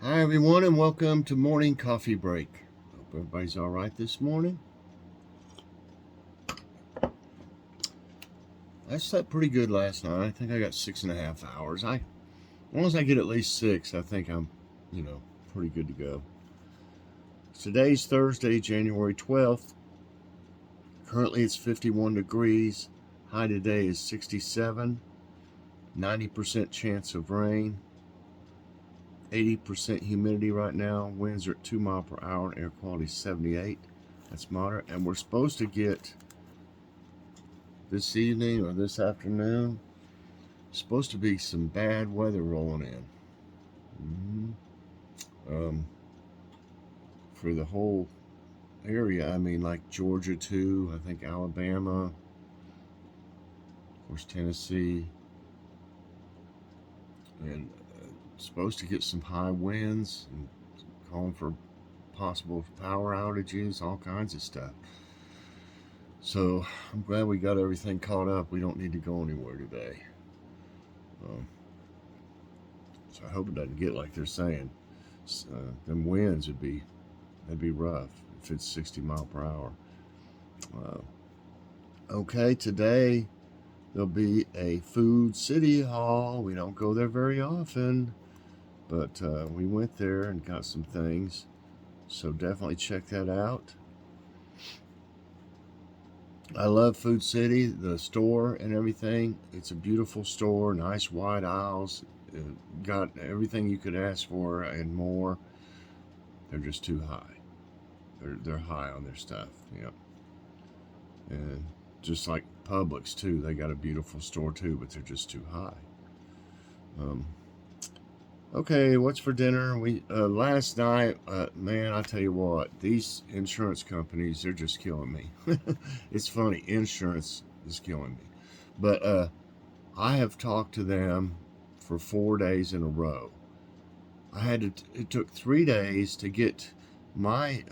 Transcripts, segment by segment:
Hi, everyone, and welcome to Morning Coffee Break. Hope everybody's all right this morning. I slept pretty good last night. I think I got 6.5 hours. As long as I get at least 6, I think I'm, pretty good to go. Today's Thursday, January 12th. Currently, it's 51 degrees. High today is 67. 90% chance of rain. 80% humidity right now. Winds are at 2 miles per hour and air quality 78. That's moderate. And we're supposed to get this evening or this afternoon, supposed to be some bad weather rolling in. For the whole area, I mean, like Georgia too, I think Alabama, of course Tennessee, and supposed to get some high winds and calling for possible power outages, all kinds of stuff. So I'm glad we got everything caught up. We don't need to go anywhere today. So I hope it doesn't get like they're saying. Them winds that'd be rough if it's 60 mile per hour. Okay, today there'll be a food city hall. We don't go there very often, but we went there and got some things. So definitely check that out. I love Food City, the store and everything. It's a beautiful store, nice wide aisles. Got everything you could ask for and more. They're just too high. They're high on their stuff. Yep. And just like Publix too, they got a beautiful store too, but they're just too high. Okay, what's for dinner? We last night, man, I tell you what, these insurance companies, they're just killing me. It's funny, insurance is killing me. But I have talked to them for 4 days in a row. It took 3 days to get my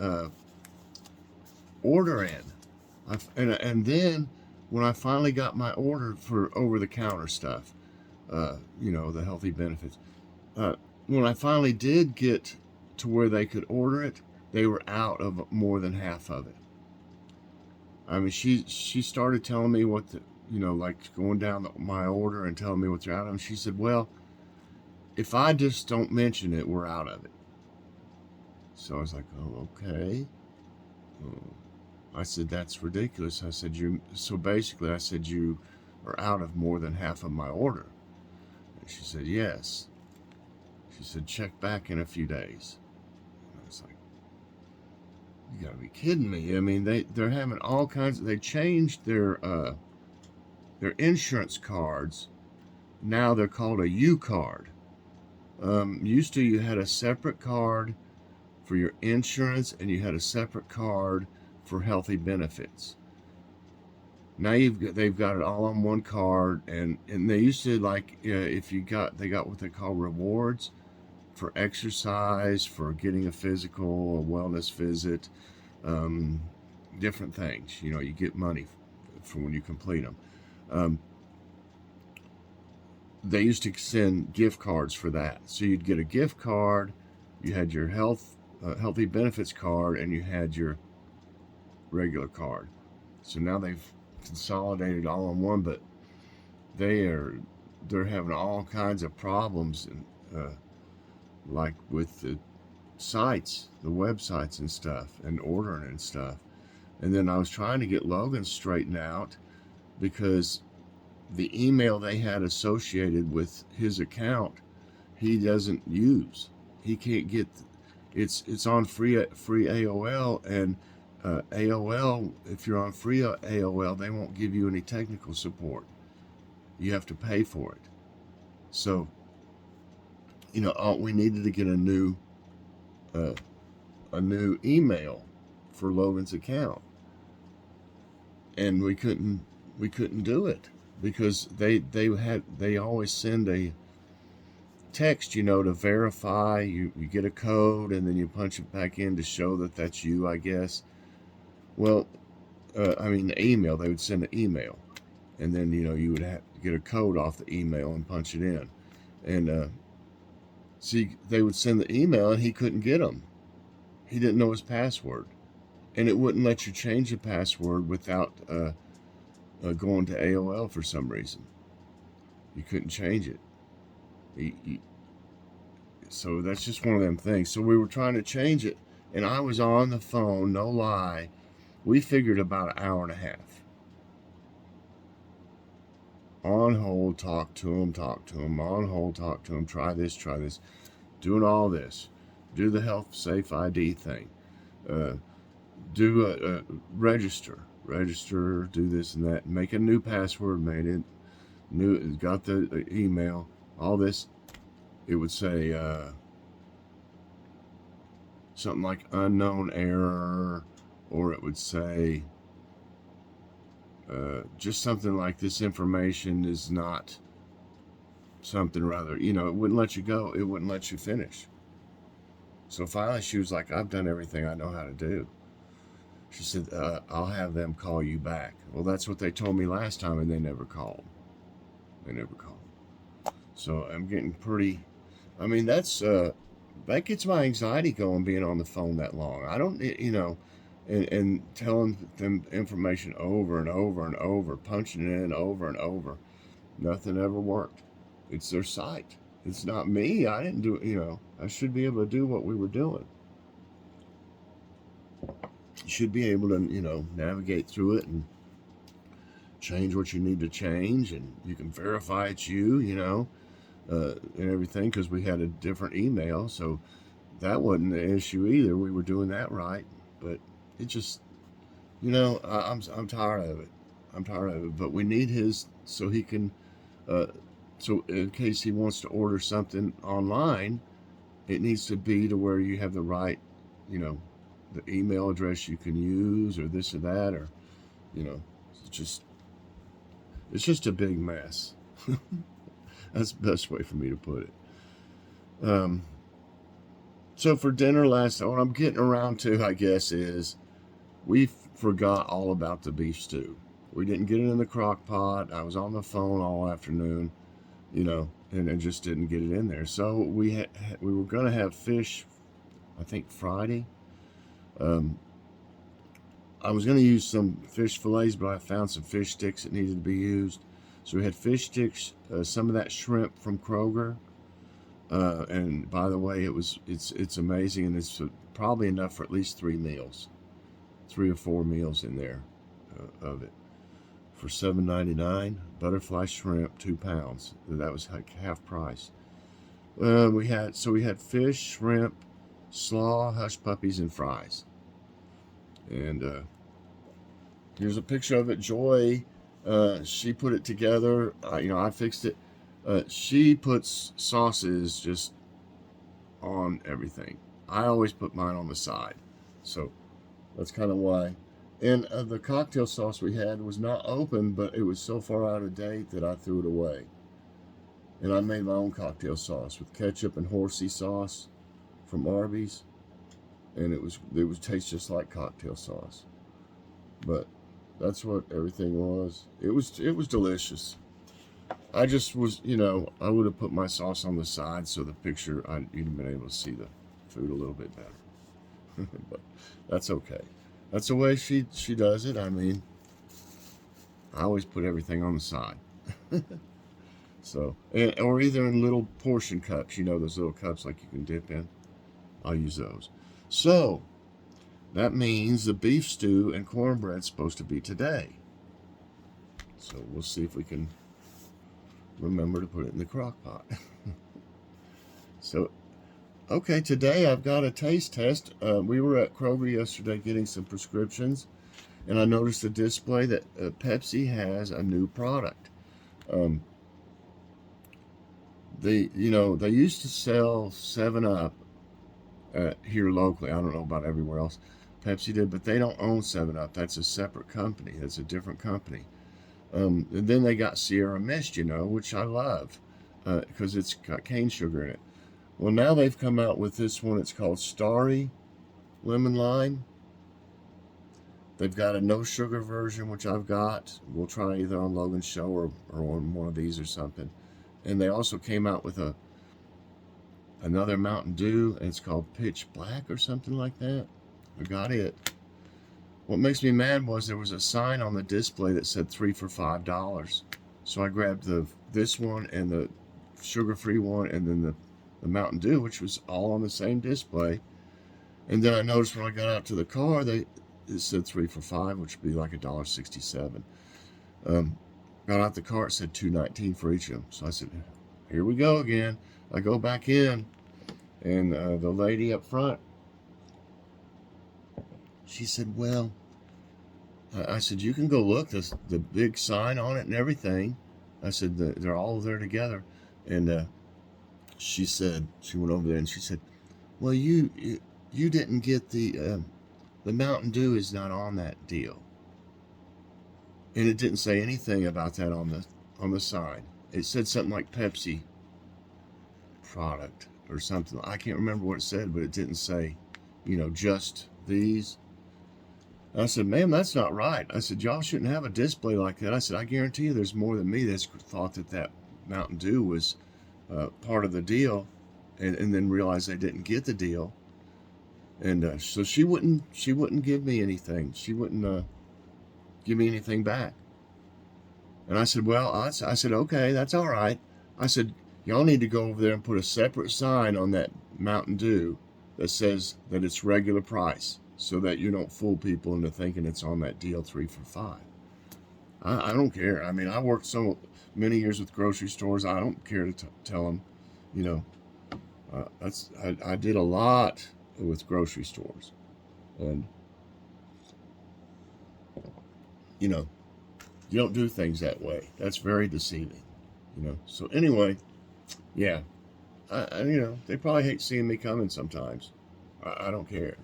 order in. And then when I finally got my order for over-the-counter stuff, the healthy benefits, when I finally did get to where they could order it, they were out of more than half of it. I mean, she started telling me what like going down my order and telling me what they're out of. And she said, "Well, if I just don't mention it, we're out of it." So I was like, "Oh, okay." I said, "That's ridiculous." I said, so basically, I said, "You are out of more than half of my order." And she said, "Yes." She said, "Check back in a few days." And I was like, "You gotta be kidding me." I mean, they're having all kinds they changed their insurance cards. Now they're called a U card. Used to, you had a separate card for your insurance and you had a separate card for healthy benefits. Now they've got it all on one card, and they used to, like, if they got what they call rewards for exercise, for getting a physical, a wellness visit, different things. You get money for when you complete them. They used to send gift cards for that. So you'd get a gift card, you had your healthy benefits card, and you had your regular card. So now they've consolidated all in one, but they're having all kinds of problems, and like with the sites, the websites and stuff, and ordering and stuff. And then I was trying to get Logan straightened out because the email they had associated with his account, he doesn't use. He can't get. It's on free AOL, and AOL. If you're on free AOL, they won't give you any technical support. You have to pay for it. So, we needed to get uh, a new email for Logan's account, and we couldn't do it because they always send a text, to verify. You get a code and then you punch it back in to show that that's you, I guess. Well, the email, they would send an email, and then you would have to get a code off the email and punch it in. And See, they would send the email and he couldn't get them. He didn't know his password. And it wouldn't let you change the password without going to AOL for some reason. You couldn't change it. So that's just one of them things. So we were trying to change it, and I was on the phone, no lie. We figured about an hour and a half. On hold, talk to him, on hold, talk to him, try this, doing all this. Do the health safe ID thing. Do a register, do this and that. Make a new password, made it, got the email, all this. It would say something like unknown error, or it would say just something like this information is not something rather, it wouldn't let you go. It wouldn't let you finish. So finally she was like, I've done everything I know how to do. She said, I'll have them call you back. Well, that's what they told me last time, and they never called. So I'm getting pretty, that gets my anxiety going, being on the phone that long. I don't, and telling them information over and over and over, punching it in over and over. Nothing ever worked. It's their site. It's not me. I didn't do it, I should be able to do what we were doing. You should be able to, navigate through it and change what you need to change, and you can verify it's you, and everything, because we had a different email, so that wasn't an issue either. We were doing that right, but it just, I'm tired of it. But we need his, so he can, so in case he wants to order something online, it needs to be to where you have the right, the email address you can use, or this or that, or, it's just a big mess. That's the best way for me to put it. So for dinner last night, what I'm getting around to, I guess, is we forgot all about the beef stew. We didn't get it in the crock pot. I was on the phone all afternoon, and just didn't get it in there. So we were going to have fish, I think Friday. I was going to use some fish fillets, but I found some fish sticks that needed to be used. So we had fish sticks, some of that shrimp from Kroger. And by the way, it's amazing, and it's probably enough for at least 3 or 4 meals in there of it. For $7.99, butterfly shrimp, 2 pounds. That was like half price. We had fish, shrimp, slaw, hush puppies, and fries. And here's a picture of it. Joy, she put it together. I fixed it. She puts sauces just on everything. I always put mine on the side. So that's kind of why. And the cocktail sauce we had was not open, but it was so far out of date that I threw it away. And I made my own cocktail sauce with ketchup and horsey sauce from Arby's. And it would taste just like cocktail sauce. But that's what everything was. It was delicious. I just was, I would have put my sauce on the side so the picture, you'd have been able to see the food a little bit better. But that's okay. That's the way she does it. I always put everything on the side. So, or either in little portion cups, those little cups like you can dip in. I'll use those. So, that means the beef stew and cornbread's supposed to be today. So we'll see if we can remember to put it in the crock pot. So, okay, today I've got a taste test. We were at Kroger yesterday getting some prescriptions, and I noticed a display that Pepsi has a new product. They used to sell 7-Up here locally. I don't know about everywhere else. Pepsi did, but they don't own 7-Up. That's a separate company. That's a different company. And then they got Sierra Mist, which I love because it's got cane sugar in it. Well, now they've come out with this one. It's called Starry Lemon Lime. They've got a no sugar version, which I've got. We'll try either on Logan's show or on one of these or something. And they also came out with another Mountain Dew, and it's called Pitch Black or something like that. I got it. What makes me mad was there was a sign on the display that said 3 for $5. So I grabbed this one and the sugar-free one, and then the Mountain Dew, which was all on the same display. And then I noticed when I got out to the car, it said 3 for $5, which would be like $1.67. Got out the car, it said $2.19 for each of them. So I said, here we go again. I go back in, and the lady up front, she said, well, I said, you can go look, the big sign on it and everything. I said, they're all there together. And she said, she went over there and she said, well, you didn't get the Mountain Dew is not on that deal. And it didn't say anything about that on the sign. It said something like Pepsi product or something. I can't remember what it said, but it didn't say, just these. I said, ma'am, that's not right. I said, y'all shouldn't have a display like that. I said, I guarantee you there's more than me that's thought that Mountain Dew was part of the deal, and then realized they didn't get the deal. And so she wouldn't give me anything. She wouldn't give me anything back. And I said, well, I said, okay, that's all right. I said, y'all need to go over there and put a separate sign on that Mountain Dew that says that it's regular price, so that you don't fool people into thinking it's on that deal 3 for $5. I don't care. I mean, I worked so many years with grocery stores. I don't care to tell them, I did a lot with grocery stores, and you don't do things that way. That's very deceiving, So anyway, yeah, they probably hate seeing me coming sometimes. I don't care.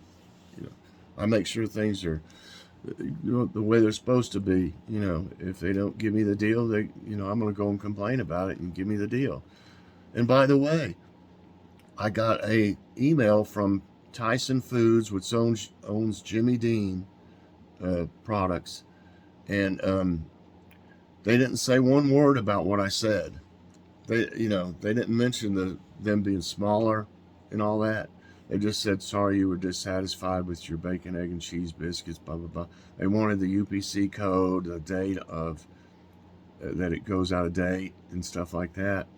I make sure things are the way they're supposed to be. If they don't give me the deal, I'm going to go and complain about it and give me the deal. And by the way, I got a email from Tyson Foods, which owns Jimmy Dean products, and they didn't say one word about what I said. They didn't mention them being smaller and all that. They just said, sorry, you were dissatisfied with your bacon, egg, and cheese biscuits, blah, blah, blah. They wanted the UPC code, the date of that it goes out of date and stuff like that.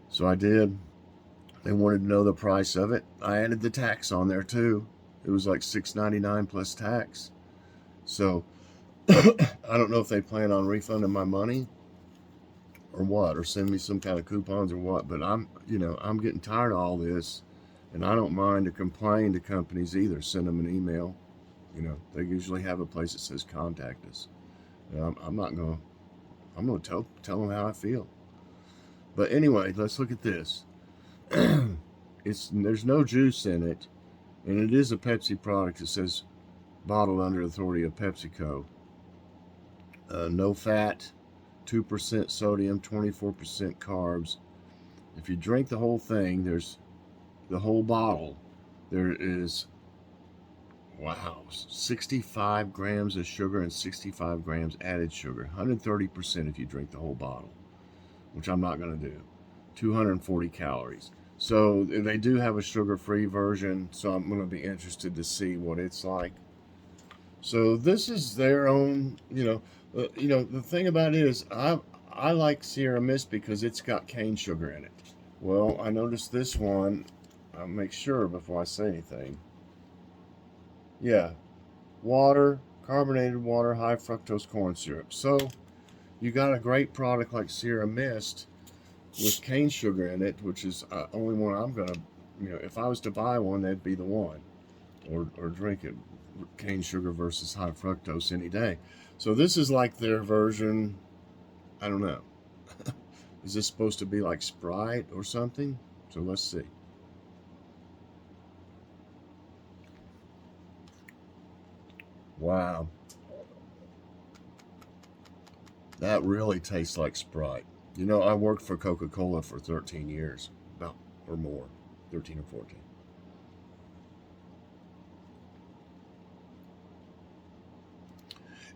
So I did. They wanted to know the price of it. I added the tax on there too. It was like $6.99 plus tax. So I don't know if they plan on refunding my money or what, or send me some kind of coupons or what, but I'm getting tired of all this. And I don't mind to complain to companies either. Send them an email. They usually have a place that says contact us. I'm going to tell them how I feel. But anyway, let's look at this. There's no juice in it, and it is a Pepsi product. It says bottled under authority of PepsiCo. No fat, 2% sodium, 24% carbs. If you drink the whole thing, the whole bottle, there is, 65 grams of sugar and 65 grams added sugar. 130% if you drink the whole bottle, which I'm not going to do. 240 calories. So they do have a sugar-free version, so I'm going to be interested to see what it's like. So this is their own, the thing about it is I like Sierra Mist because it's got cane sugar in it. Well, I noticed this one. I'll make sure before I say anything. Yeah, water, carbonated water, high fructose corn syrup. So you got a great product like Sierra Mist with cane sugar in it, which is only one I'm gonna, if I was to buy one, that'd be the one, or drink it, cane sugar versus high fructose any day. So this is like their version. I don't know. Is this supposed to be like Sprite or something? So let's see. Wow. That really tastes like Sprite. I worked for Coca-Cola for 13 years, about or more, 13 or 14.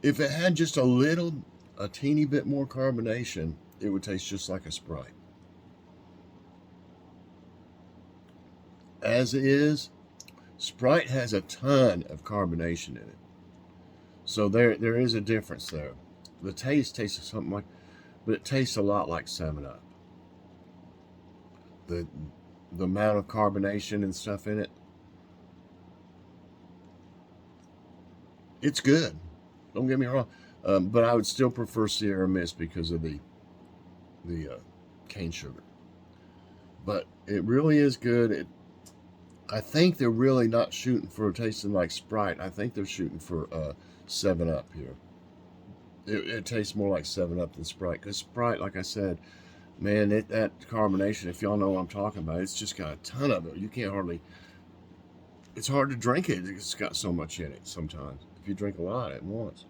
If it had just a teeny bit more carbonation, it would taste just like a Sprite. as is. Sprite has a ton of carbonation in it. So there is a difference there. The taste tastes something like, but it tastes a lot like 7-Up. The amount of carbonation and stuff in it, it's good. Don't get me wrong. But I would still prefer Sierra Mist because of the cane sugar. But it really is good. I think they're really not shooting for tasting like Sprite. I think they're shooting for 7-Up here. It tastes more like 7-Up than Sprite. Because Sprite, like I said, man, that carbonation, if y'all know what I'm talking about, it's just got a ton of it. You can't hardly... It's hard to drink it. It's got so much in it sometimes. If you drink a lot at once.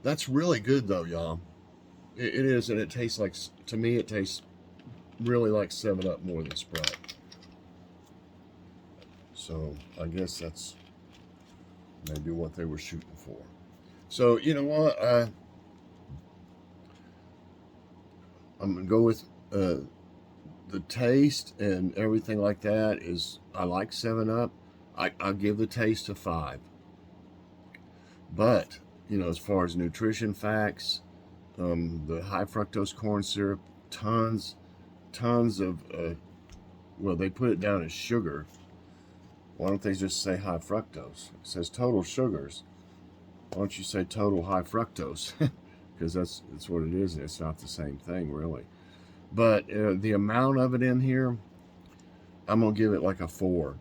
That's really good, though, y'all. It is, and it tastes like... To me, it tastes really like 7-Up more than Sprite. So, I guess that's maybe what they were shooting for. So, you know what? I'm going to go with the taste and everything like that is, I like 7-Up. I'll give the taste a 5. But, you know, as far as nutrition facts, the high fructose corn syrup, tons of, well, they put it down as sugar. Why don't they just say high fructose? It says total sugars. Why don't you say total high fructose? Because that's what it is. It's not the same thing, really. But the amount of it in here, I'm going to give it like a 4.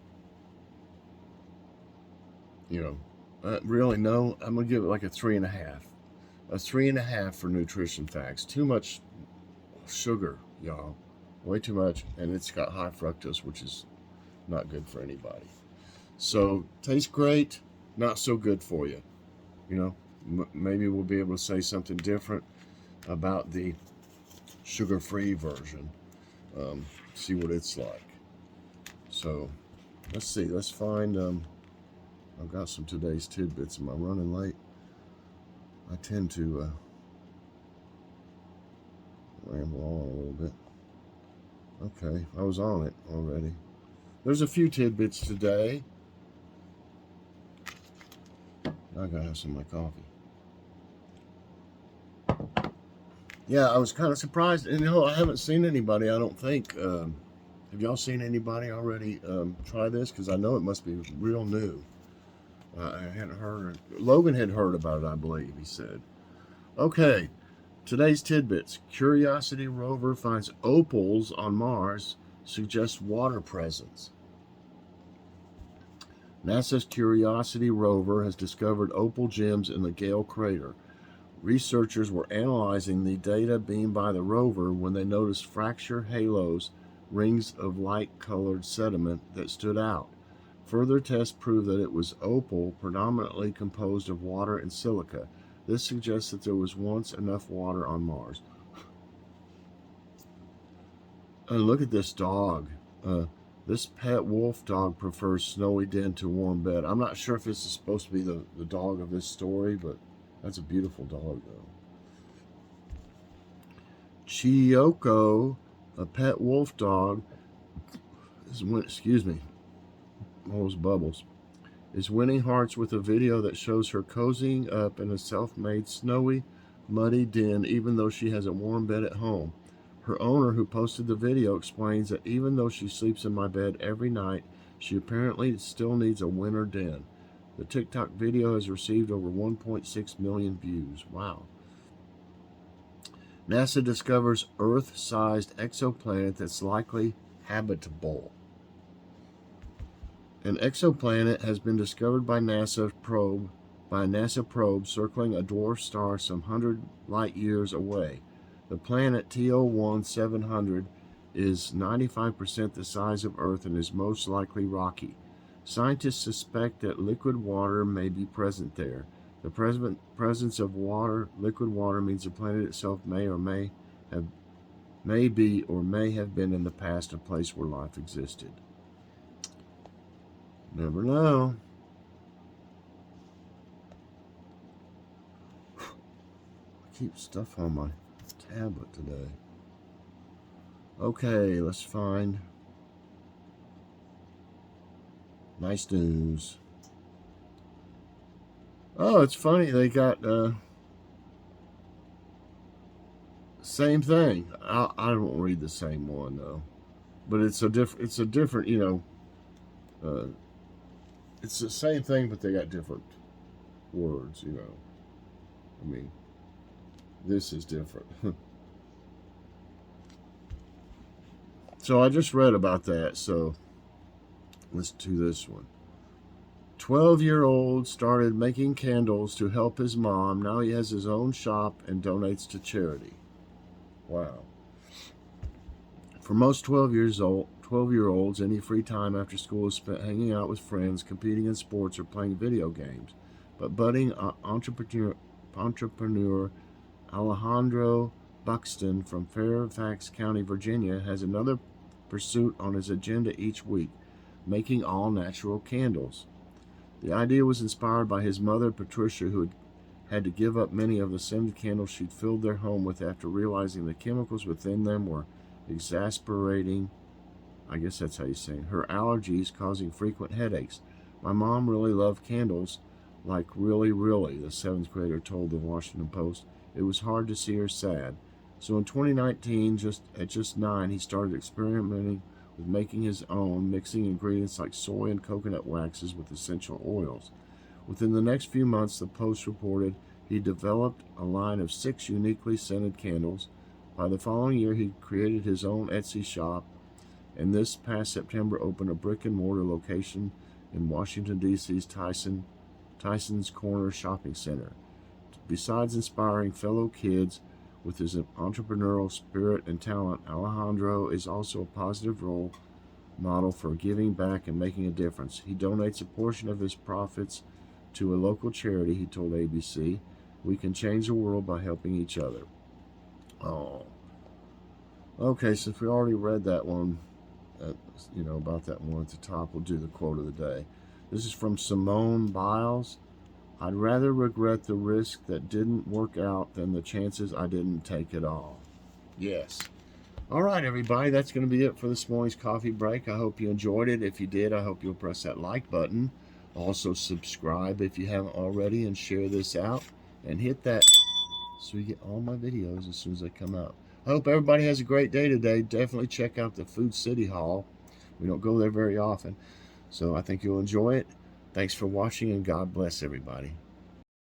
You know, really, no, I'm going to give it like a 3.5. A 3.5 for nutrition facts. Too much sugar, y'all. Way too much. And it's got high fructose, which is not good for anybody. So, tastes great, not so good for you. You know, maybe we'll be able to say something different about the sugar-free version. See what it's like. So, let's see. Let's find... I've got some today's tidbits. Am I running late? I tend to ramble on a little bit. Okay, I was on it already. There's a few tidbits today. I gotta have some of my coffee. Yeah, I was kind of surprised. And, you know, I haven't seen anybody, I don't think. Have y'all seen anybody already try this? Because I know it must be real new. I hadn't heard. Logan had heard about it, I believe, he said. Okay, today's tidbits. Curiosity rover finds opals on Mars, suggests water presence. NASA's Curiosity rover has discovered opal gems in the Gale crater. Researchers were analyzing the data beamed by the rover when they noticed fracture halos, rings of light-colored sediment that stood out. Further tests proved that it was opal, predominantly composed of water and silica. This suggests that there was once enough water on Mars. Look at this dog. This pet wolf dog prefers snowy den to warm bed. I'm not sure if this is supposed to be the dog of this story, but that's a beautiful dog, though. Chiyoko, a pet wolf dog, excuse me, all those bubbles, is winning hearts with a video that shows her cozying up in a self-made snowy, muddy den even though she has a warm bed at home. Her owner, who posted the video, explains that even though she sleeps in my bed every night, she apparently still needs a winter den. The TikTok video has received over 1.6 million views. Wow. NASA discovers Earth-sized exoplanet that's likely habitable. An exoplanet has been discovered by a NASA probe circling a dwarf star some 100 light years away. The planet TO1 700 is 95% the size of Earth and is most likely rocky. Scientists suspect that liquid water may be present there. The presence of liquid water, means the planet itself may have been in the past a place where life existed. Never know. I keep stuff on my tablet today. Okay, let's find nice news. Oh, it's funny. They got same thing. I don't read the same one though, but it's a different. It's a different. It's the same thing, but they got different words. I mean, this is different. So I just read about that. So let's do this one. 12-year-old started making candles to help his mom. Now he has his own shop and donates to charity. Wow. For most 12-year-olds, any free time after school is spent hanging out with friends, competing in sports, or playing video games. But budding entrepreneur Alejandro Buxton from Fairfax County, Virginia, has another pursuit on his agenda each week: making all-natural candles. The idea was inspired by his mother, Patricia, who had to give up many of the scented candles she'd filled their home with after realizing the chemicals within them were exasperating, I guess that's how you say it, her allergies, causing frequent headaches. My mom really loved candles, like really, the 7th grader told the Washington Post. It was hard to see her sad. So in 2019, at just 9, he started experimenting with making his own, mixing ingredients like soy and coconut waxes with essential oils. Within the next few months, the Post reported he developed a line of 6 uniquely scented candles. By the following year, he created his own Etsy shop, and this past September opened a brick-and-mortar location in Washington, D.C.'s Tyson's Corner Shopping Center. Besides inspiring fellow kids with his entrepreneurial spirit and talent, Alejandro is also a positive role model for giving back and making a difference. He donates a portion of his profits to a local charity, he told ABC. We can change the world by helping each other. Oh. Okay, since we already read that one, about that one at the top, we'll do the quote of the day. This is from Simone Biles. I'd rather regret the risk that didn't work out than the chances I didn't take at all. Yes. All right, everybody, that's going to be it for this morning's coffee break. I hope you enjoyed it. If you did, I hope you'll press that like button. Also, subscribe if you haven't already, and share this out. And hit that so you get all my videos as soon as they come out. I hope everybody has a great day today. Definitely check out the Food City Hall. We don't go there very often, so I think you'll enjoy it. Thanks for watching, and God bless everybody.